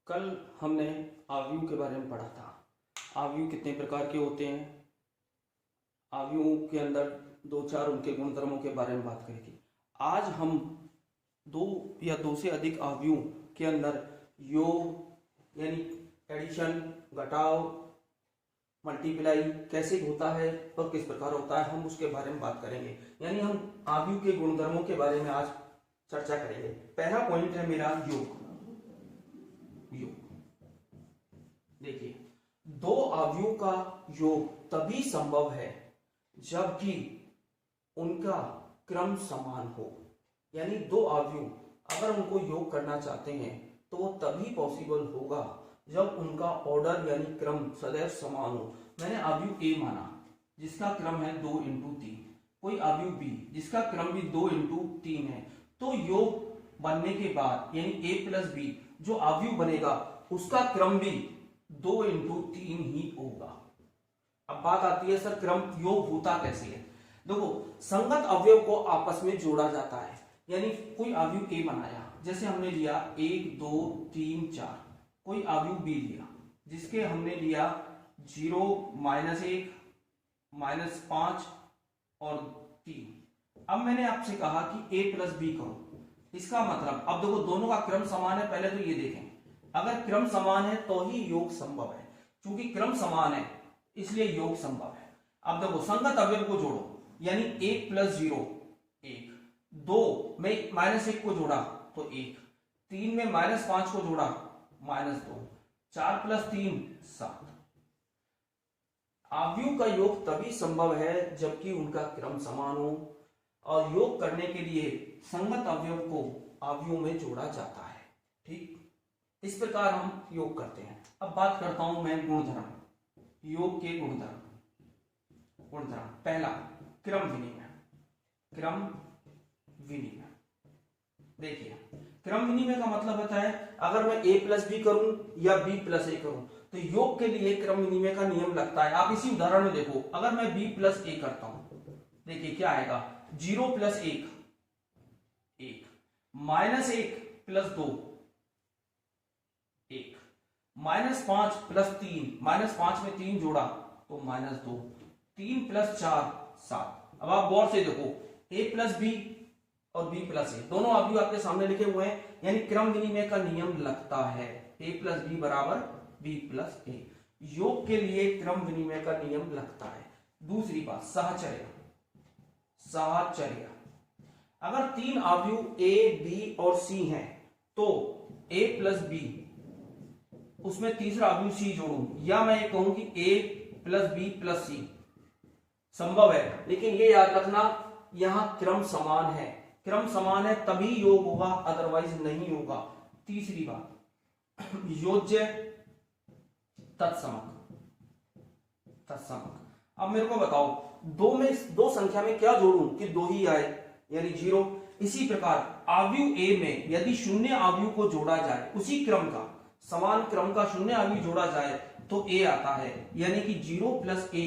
कल हमने आव्यूह के बारे में पढ़ा था। आव्यूह कितने प्रकार के होते हैं, आव्यूह के अंदर दो चार उनके गुणधर्मों के बारे में बात करेंगे। आज हम दो या दो से अधिक आव्यूह के अंदर योग यानी एडिशन, घटाव, मल्टीप्लाई कैसे होता है और किस प्रकार होता है, हम उसके बारे में बात करेंगे। यानी हम आव्यूह के गुणधर्मों के बारे में आज चर्चा करेंगे। पहला पॉइंट है मेरा योग। देखिए, दो आव्यूह का योग तभी संभव है जबकि उनका क्रम समान हो। यानी दो आव्यूह अगर उनको योग करना चाहते हैं तो वो तभी पॉसिबल होगा जब उनका ऑर्डर यानी क्रम सदैव समान हो। मैंने आव्यूह ए माना जिसका क्रम है 2 इंटू 3, कोई आव्यूह बी जिसका क्रम भी 2 इंटू 3 है, तो योग बनने के बाद यानी ए प्लस बी जो आव्यूह बनेगा उसका क्रम भी 2 इंटू 3 ही होगा। अब बात आती है सर क्रम योग होता कैसे है। देखो, संगत अवयव को आपस में जोड़ा जाता है। यानी कोई आव्यूह ए बनाया, जैसे हमने लिया 1 2 3 4, कोई आव्यूह बी लिया जिसके हमने लिया 0 -1 -5 और 3। अब मैंने आपसे कहा कि a प्लस बी करो। इसका मतलब अब देखो दोनों का क्रम समान है। पहले तो ये देखें, अगर क्रम समान है तो ही योग संभव है। क्योंकि क्रम समान है इसलिए योग संभव है। अब देखो संगत अवयव को जोड़ो, यानी 1 + 0 1, 2 में -1 को जोड़ा तो 1, 3 में -5 को जोड़ा -2, 4 + 3 7। आव्यूह का योग तभी संभव है जबकि उनका क्रम समान हो, और योग करने के लिए संगत अवयव को आव्यूह में जोड़ा जाता है। ठीक, इस प्रकार हम योग करते हैं। अब बात करता हूं मैं गुणधर्म, योग के गुणधर्म। पहला क्रम विनिमय। क्रम विनिमय, देखिए क्रम विनिमय का मतलब होता है अगर मैं a प्लस बी करूं या b प्लस a करूं तो योग के लिए क्रम विनिमय का नियम लगता है। आप इसी उदाहरण में देखो, अगर मैं b प्लस a करता हूं, देखिए क्या आएगा, 0 + 1 1, -1 + 2 1, -5 + 3, -5 में 3 जोड़ा तो -2, 3 + 4 7। अब आप गौर से देखो, a प्लस बी और b प्लस a दोनों आव्यूह आपके सामने लिखे हुए हैं, यानी क्रम विनिमय का नियम लगता है। a प्लस बी बराबर b प्लस a, योग के लिए क्रम विनिमय का नियम लगता है। दूसरी बात साहचर्य। साहचर्य, अगर 3 आव्यूह a b और c हैं तो a प्लस b उसमें तीसरा आव्यूह c जोड़ूं, या मैं ये कहूं कि a plus b plus c संभव है। लेकिन ये याद रखना यहां क्रम समान है। क्रम समान है तभी योग होगा, अदरवाइज नहीं होगा। तीसरी बात योज्य तत्समक। अब मेरे को बताओ, दो संख्या में क्या जोड़ूं कि 2 ही आए, यानी 0। इसी प्रकार आव्यूह ए में यदि शून्य आव्यूह को जोड़ा जाए, उसी क्रम का समान क्रम का शून्य आव्यूह जोड़ा जाए तो a आता है, यानी कि 0 + a।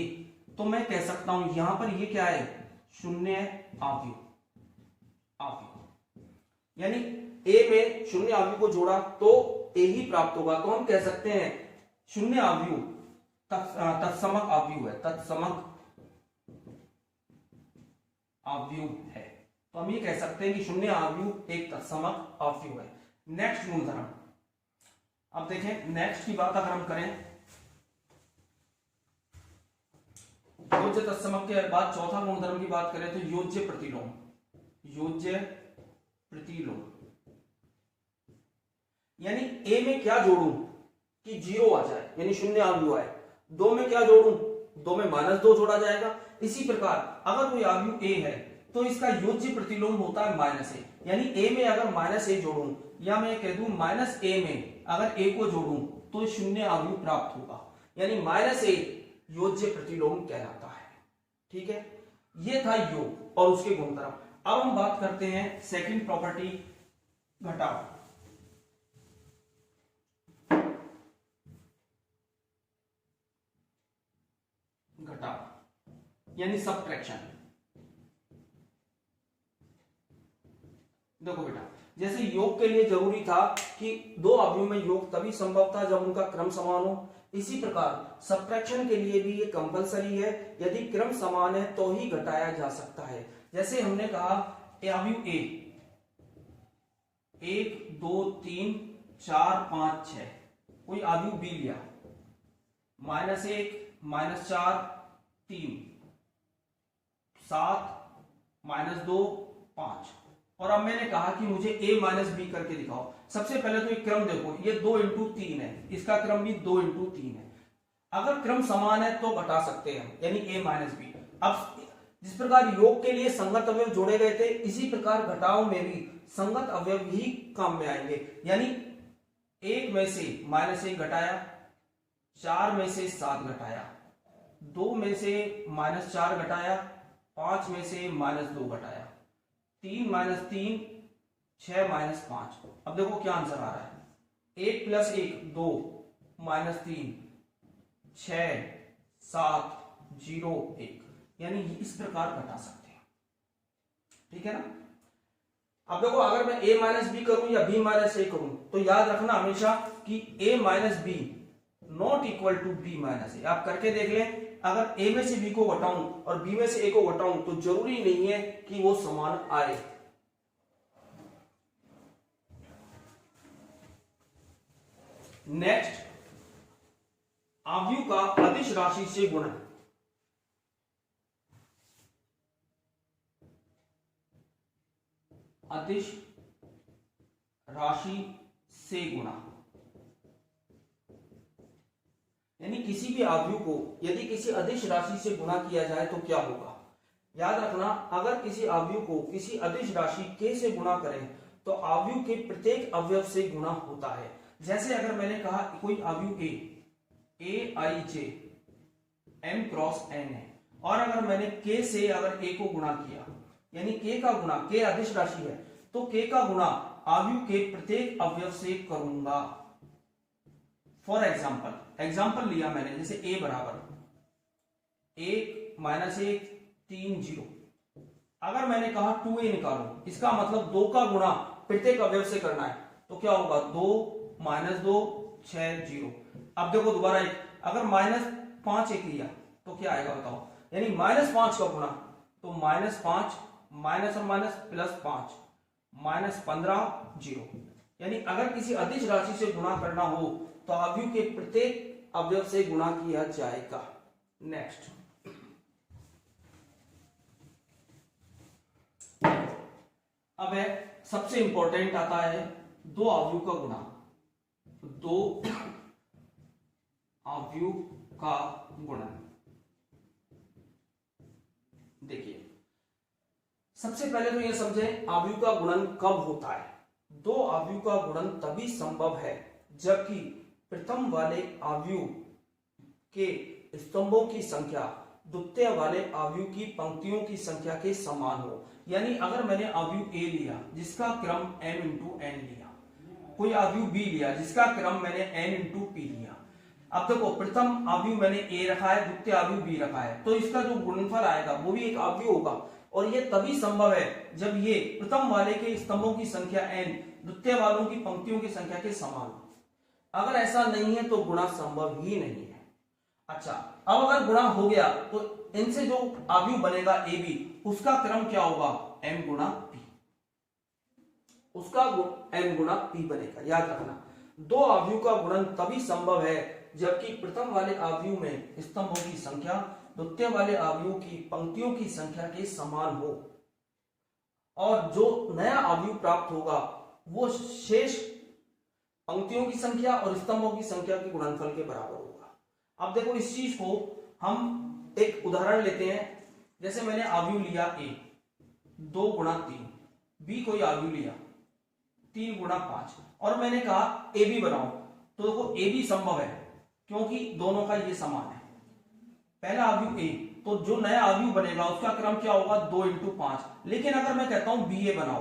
तो मैं कह सकता हूं यहां पर ये क्या है, शून्य आव्यूह। यानी a में शून्य आव्यूह को जोड़ा तो a ही प्राप्त होगा। तो हम कह सकते हैं शून्य आव्यूह तत्समक आव्यूह है। तत्समक आव्यूह है, तो हम ये कह सकते हैं कि शून्य आव्यूह एक तत्समक आव्यूह है। नेक्स्ट गुणधर्म, अब देखें नेक्स्ट की बात अगर हम करें, योज्य तत्समक के बाद चौथा गुणधर्म की बात करें तो योज्य प्रतिलोम। योज्य प्रतिलोम, यानी a में क्या जोड़ूं कि 0 आ जाए, यानी शून्य आव्यूह आए। 2 में क्या जोड़ूं, 2 में -2 जोड़ा जाएगा। इसी प्रकार अगर कोई आव्यूह a है तो इसका योज्य प्रतिलोम होता है -a, यानी a में अगर -a जोड़ूं, या मैं कह दूं -a में अगर a को जोड़ूं तो शून्य आव्यूह प्राप्त होगा, यानी -a योज्य प्रतिलोम कहलाता है। ठीक है, ये था योग और उसके गुणधर्म। अब हम बात करते हैं सेकंड प्रॉपर्टी, घटाव। घटाव यानी सब्ट्रैक्शन। देखो बेटा, जैसे योग के लिए जरूरी था कि दो अवयव में योग तभी संभव था जब उनका क्रम समान हो, इसी प्रकार सब्ट्रैक्शन के लिए भी ये कंपलसरी है, यदि क्रम समान है तो ही घटाया जा सकता है। जैसे हमने कहा अवयव ए 1 2 3 4 5 6, कोई अवयव बी लिया -1 -4 3 7 -2 5, और अब मैंने कहा कि मुझे a माइनस बी करके दिखाओ। सबसे पहले तो एक क्रम देखो, ये 2 इंटू 3 है, इसका क्रम भी 2 इंटू 3 है। अगर क्रम समान है तो घटा सकते हैं, यानी a माइनस बी। अब जिस प्रकार योग के लिए संगत अवयव जोड़े गए थे, इसी प्रकार घटाओ में भी संगत अवयव ही काम में आएंगे, यानी 1 में से -1 घटाया, 4 में से 7 घटाया, 2 में से -4 घटाया, 5 में से -2 घटाया, 3 - 3 6 - 5। अब देखो क्या आंसर आ रहा है, 1 + 1 2 -3 6 7 0 1, यानी इस प्रकार घटा सकते हैं। ठीक है ना। अब देखो अगर मैं a माइनस बी करूं या b माइनस ए करूं, तो याद रखना हमेशा कि a minus b not equal to b minus a. आप करके देख लें, अगर a में से b को घटाऊं और b में से a को घटाऊं तो जरूरी नहीं है कि वो समान आए। नेक्स्ट, अवयव का अदिश राशि से गुणन। अदिश राशि से गुणा, यानी किसी भी अवयव को यदि किसी अदिश राशि से गुणा किया जाए तो क्या होगा। याद रखना, अगर किसी अवयव को किसी अदिश राशि k से गुणा करें तो अवयव के प्रत्येक अवयव से गुणा होता है। जैसे अगर मैंने कहा कोई अवयव a i j m cross n है, और अगर मैंने k से अगर a को गुणा किया, यानी k का गुणा, k अदिश राशि है तो k का गुणा अवयव के प्रत्येक अवयव से करूंगा। फॉर एग्जाम्पल लिया मैंने, जैसे a बराबर 1 -1 3 0। अगर मैंने कहा 2a निकालो, इसका मतलब 2 का गुणा प्रत्येक अवयव से करना है, तो क्या होगा 2 -2 6 0। अब देखो दोबारा एक, अगर -5 एक लिया तो क्या आएगा बताओ, यानी -5 का गुणा, तो -5 माइनस और माइनस +5 -15 0। यानी अगर किसी अदिश राशि से गुणा करना हो तो अवयव के प्रत्येक अवयव से गुणा किया जाएगा। नेक्स्ट, अब है सबसे इंपॉर्टेंट आता है दो अवयव का गुणा। दो अवयव का गुणन, देखिए सबसे पहले तो यह समझे अवयव का गुणन कब होता है। दो अवयव का गुणन तभी संभव है जबकि प्रथम वाले अवयव के स्तंभों की संख्या द्वितीय वाले अवयव की पंक्तियों की संख्या के समान हो। यानी अगर मैंने अवयव ए लिया जिसका क्रम m × n लिया, कोई अवयव बी लिया जिसका क्रम मैंने n × p लिया। अब देखो प्रथम अवयव मैंने a रखा है, द्वितीय अवयव b रखा है, तो इसका जो गुणनफल आएगा वो भी एक अवयव होगा। और ये तभी संभव है जब ये प्रथम वाले के स्तंभों की संख्या n द्वितीय वालों की पंक्तियों की संख्या के समान हो। अगर ऐसा नहीं है तो गुणा संभव ही नहीं है। अच्छा, अब अगर गुणा हो गया तो इनसे जो अवयव बनेगा ए बी, उसका क्रम क्या होगा m × p, उसका m × p बनेगा। याद रखना, दो अवयव का गुणन तभी संभव है जबकि प्रथम वाले अवयव में स्तंभों की संख्या द्वितीय वाले अवयव की पंक्तियों की संख्या के समान हो, और जो नया अवयव प्राप्त होगा वो शेष पंक्तियों की संख्या और स्तंभों की संख्या के गुणनफल के बराबर होगा। अब देखो इस चीज को हम एक उदाहरण लेते हैं। जैसे मैंने अवयव लिया a 2 × 3, b कोई अवयव लिया 3 × 5, और मैंने कहा ए बी बनाओ, तो देखो ए बी संभव है क्योंकि दोनों का ये समान है। पहला अवयव ए, तो जो नया अवयव बनेगा उसका क्रम क्या होगा 2 × 5। लेकिन अगर मैं कहता हूं बी ए बनाओ,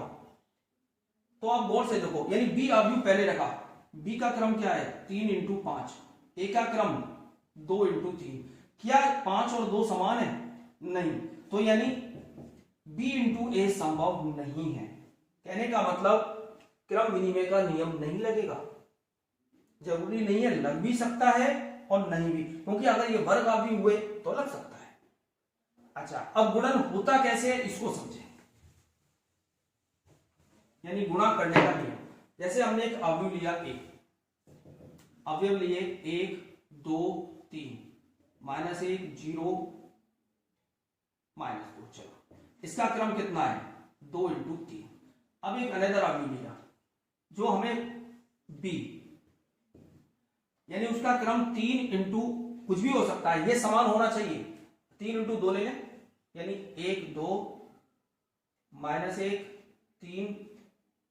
तो आप गौर से देखो, यानी बी अवयव पहले रखा, बी का क्रम क्या है 3 × 5, ए का क्रम 2 × 3। क्या 5 और 2 समान है? नहीं, तो यानी b × a संभव नहीं है। कहने का मतलब क्रम विनिमय का नियम नहीं लगेगा? जरूरी नहीं है, लग भी सकता है और नहीं भी, क्योंकि अगर ये वर्ग अवयव हुए तो लग सकता है। अच्छा, अब गुणन होता कैसे है इसको समझें, यानी गुणा करने का नियम। जैसे हमने एक अवयव लिया, अवयव लिए 1 2 3, -1 0 -2, चलो इसका क्रम कितना है 2 × 3। अब एक अनदर अवयव लिया जो हमें b, यानी उसका क्रम 3 × कुछ भी हो सकता है, ये समान होना चाहिए। 3 × 2 ले लें, यानी 1 2 -1 3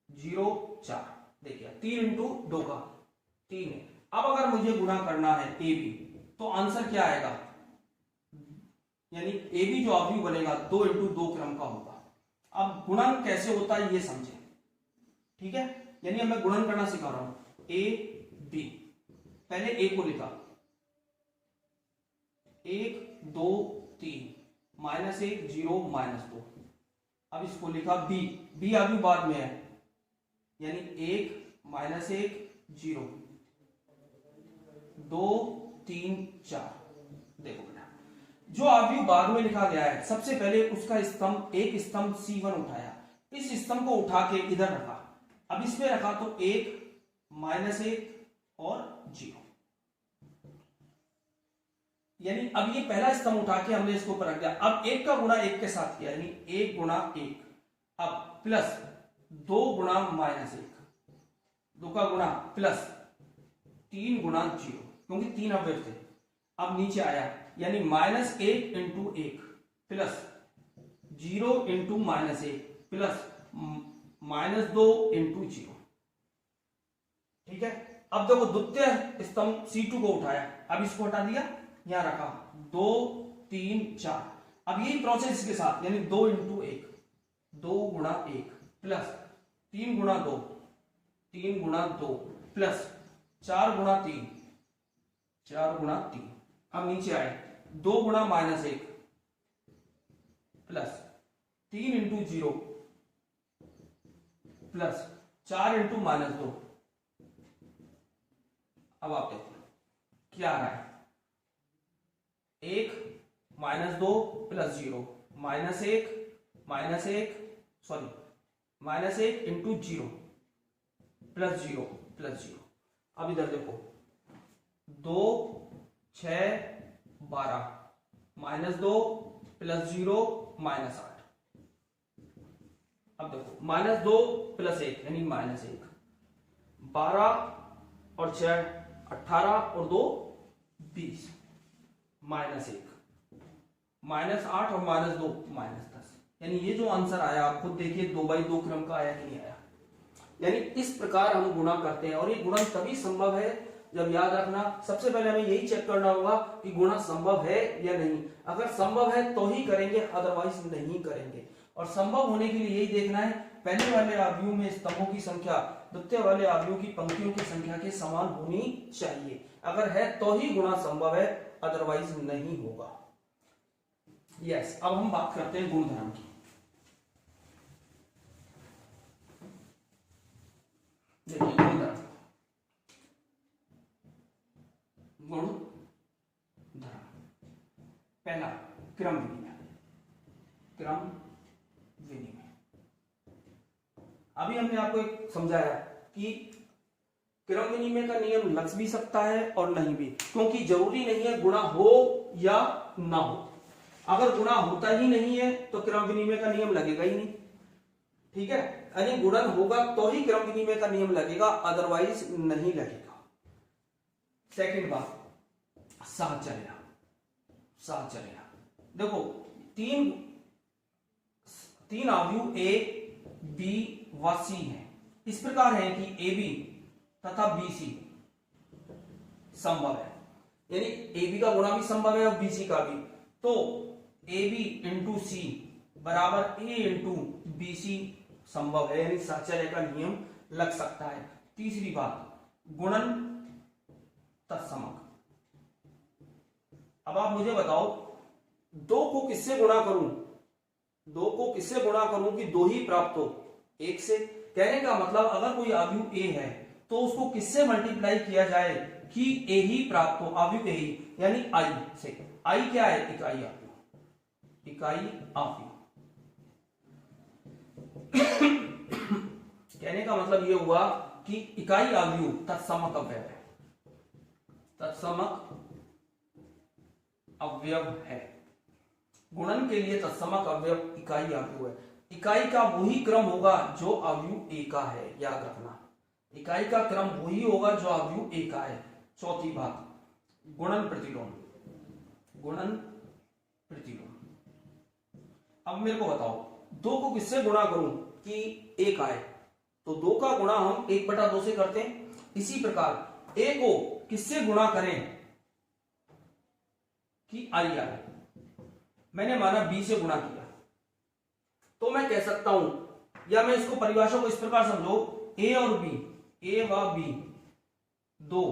0 4। देखिए 3 × 2 का 3 है। अब अगर मुझे गुणा करना है ए बी, तो आंसर क्या आएगा, यानी ए बी जो अवयव बनेगा 2 × 2 क्रम का होगा। अब गुणन कैसे होता है ये समझें, ठीक है, यानी अब मैं गुणन करना सिखा रहा हूं। ए बी, पहले ए को लिखा 1 2 3 -1 0 -2। अब इसको लिखा बी, बी अभी बाद में है, यानी 1 -1 0 2 3 4। देखो बेटा, जो अवयव बाद में लिखा गया है सबसे पहले उसका स्तंभ, एक स्तंभ C1 उठाया, इस स्तंभ को उठा के इधर रखा। अब इसमें रखा तो 1 -1 और 0, यानी अब ये पहला स्तंभ उठा के हमने इसको ऊपर रख दिया। अब 1 का गुणा 1 के साथ किया, यानी 1 × 1। अब प्लस 2 × -1, 2 का गुणा प्लस 3 × 0, क्योंकि 3 अवयव थे। अब नीचे आया, यानी -1 × 1 प्लस 0 × -1 प्लस -2 × 0। ठीक है, अब देखो द्वितीय स्तंभ C2 को उठाया, अब इसको हटा दिया, यहां रखा 2 3 4। अब यही प्रोसेस के साथ, यानी 2 × 1, 2 × 1 प्लस 3 × 2, 3 × 2 प्लस 4 × 3, 4 × 3। अब नीचे आए 2 × -1 प्लस 3 × 0 प्लस 4 × -2। अब आप देखो क्या आ रहा है, 1 -2 प्लस 0 -1 × 0 प्लस 0 प्लस 0। अब इधर देखो 2 6 12 -2 प्लस 0 -8। अब देखो -2 प्लस 1 यानी -1, 12 और 6 18 और 2 20, -1, -8 और -2 -10। यानी ये जो आंसर आया आप खुद देखिए 2/2 क्रम का आया कि नहीं आया। यानी इस प्रकार हम गुणा करते हैं, और ये गुणन तभी संभव है जब, याद रखना, सबसे पहले हमें यही चेक करना होगा कि गुणा संभव है या नहीं। अगर संभव है तो ही करेंगे, अदरवाइज नहीं करेंगे। और संभव होने के लिए यही देखना है पहले वाले अवयव में स्तंभों की संख्या द्वितीय वाले अवयव की पंक्तियों की संख्या के समान होनी चाहिए। अगर है तो ही गुणा संभव है, अदरवाइज नहीं होगा। यस, अब हम बात करते हैं गुणधर्म की। देखिए गुणधर्म, पहला क्रम विनिमय। क्रम विनिमय, अभी हमने आपको एक समझाया कि क्रम विनिमय का नियम लग भी सकता है और नहीं भी, क्योंकि जरूरी नहीं है गुणा हो या ना हो। अगर गुणा होता ही नहीं है तो क्रम विनिमय का नियम लगेगा ही नहीं। ठीक है, यानी गुणन होगा तो ही क्रम विनिमय का नियम लगेगा, अदरवाइज नहीं लगेगा। सेकंड बात, साहचर्य। साहचर्य देखो, तीन अवयव ए बी व सी हैं। इस प्रकार है कि ए बी तथा बी सी संभव है, यानी ए बी का गुणा भी संभव है और बी सी का भी। तो ए बी इंटू सी बराबर ए इंटू बी सी संभव है, यानी साहचर्य का नियम लग सकता है। तीसरी बात, गुणन तत्समक। अब आप मुझे बताओ 2 को किससे गुणा करूं, 2 को किससे गुणा करूं कि 2 ही प्राप्त हो, 1 से। कहने का मतलब अगर कोई अवयव ए है तो उसको किससे मल्टीप्लाई किया जाए कि ए ही प्राप्त हो, अवयव ए ही, यानी आई से। आई क्या है? इकाई अवयव, इकाई अवयव। कहने का मतलब यह हुआ कि इकाई अवयव तत्समक अवयव है, तत्समक अवयव है। गुणन के लिए तत्समक अवयव इकाई अवयव है। इकाई का वही क्रम होगा जो अवयव ए का है, याद रखना। इकाई का क्रम वही होगा जो अवयव ए का है। चौथी बात, गुणन प्रतिलोम, गुणन प्रतिलोम। अब मेरे को बताओ, 2 को किससे गुणा करूं कि 1 आए? तो 2 का गुणा हम 1/2 से करते हैं। इसी प्रकार a को किससे गुणा करें कि आई आए? मैंने माना b से गुणा किया, तो मैं कह सकता हूं, या मैं इसको परिभाषा को इस प्रकार समझो, a और b, a व b 2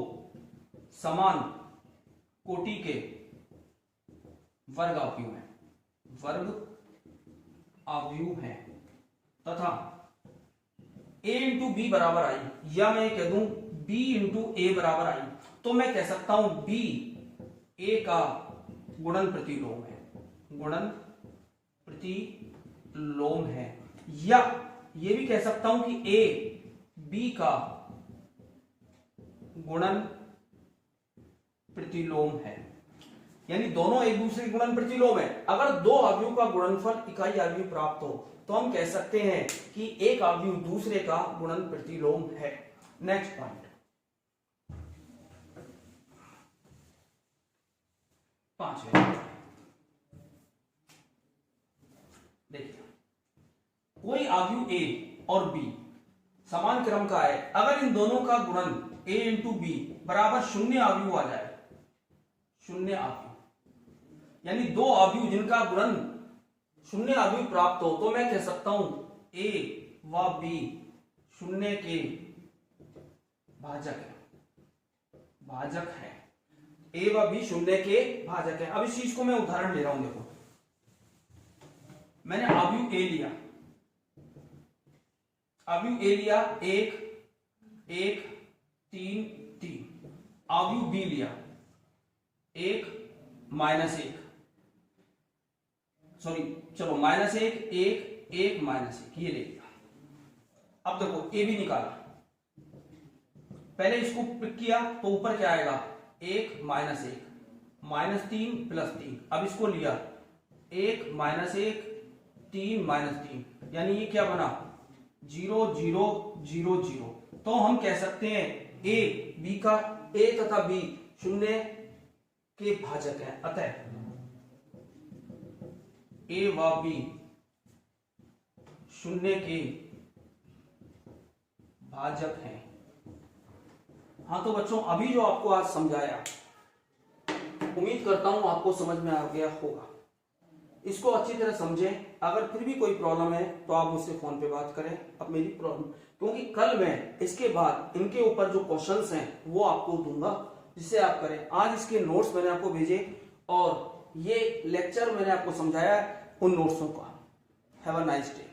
समान कोटि के वर्ग अवयव हैं, वर्ग अवयव हैं, तथा a इंटू बी बराबर आई, या मैं कह दूं b इंटू ए बराबर आई, तो मैं कह सकता हूं b a का गुणन प्रतिलोम है, गुणन प्रतिलोम है। या ये भी कह सकता हूं कि a b का गुणन प्रतिलोम है, यानी दोनों एक दूसरे के गुणन प्रतिलोम है। अगर 2 अवयव का गुणनफल इकाई अवयव प्राप्त हो तो हम कह सकते हैं कि एक अवयव दूसरे का गुणन प्रतिलोम है। नेक्स्ट पॉइंट, 5वें। देखिए, कोई अवयव a और b समान क्रम का है, अगर इन दोनों का गुणन a इंटू बी बराबर 0 अवयव आ जाए, 0 अवयव, यानी 2 अवयव जिनका गुणन 0 अवयव प्राप्त हो, तो मैं कह सकता हूं a व b 0 के भाजक है, भाजक है। a व b 0 के भाजक है। अब इस चीज को मैं उदाहरण ले रहा हूं। देखो, मैंने अवयव a लिया, अवयव a लिया 1 1 3 3, अवयव b लिया 1 -1, सॉरी चलो -1 1 1 -1, ये ले लिया। अब देखो a भी निकाला, पहले इसको पिक किया तो ऊपर क्या आएगा? 1 -1 -3 +3। अब इसको लिया 1 -1 3 -3, यानी ये क्या बना? 0 0 0 0। तो हम कह सकते हैं a b का, a तथा b 0 के भाजक है, अतः a व b 0 के भाजक हैं। हाँ तो बच्चों, अभी जो आपको आज समझाया, उम्मीद करता हूं आपको समझ में आ गया होगा। इसको अच्छी तरह समझें। अगर फिर भी कोई प्रॉब्लम है तो आप मुझसे फोन पे बात करें। अब मेरी प्रॉब्लम, क्योंकि कल मैं इसके बाद इनके ऊपर जो क्वेश्चंस हैं वो आपको दूंगा, जिससे आप करें। आज इसके नोट्स मैंने आपको भेजे और ये लेक्चर मैंने आपको समझाया उन नोट्सों का। Have a nice day.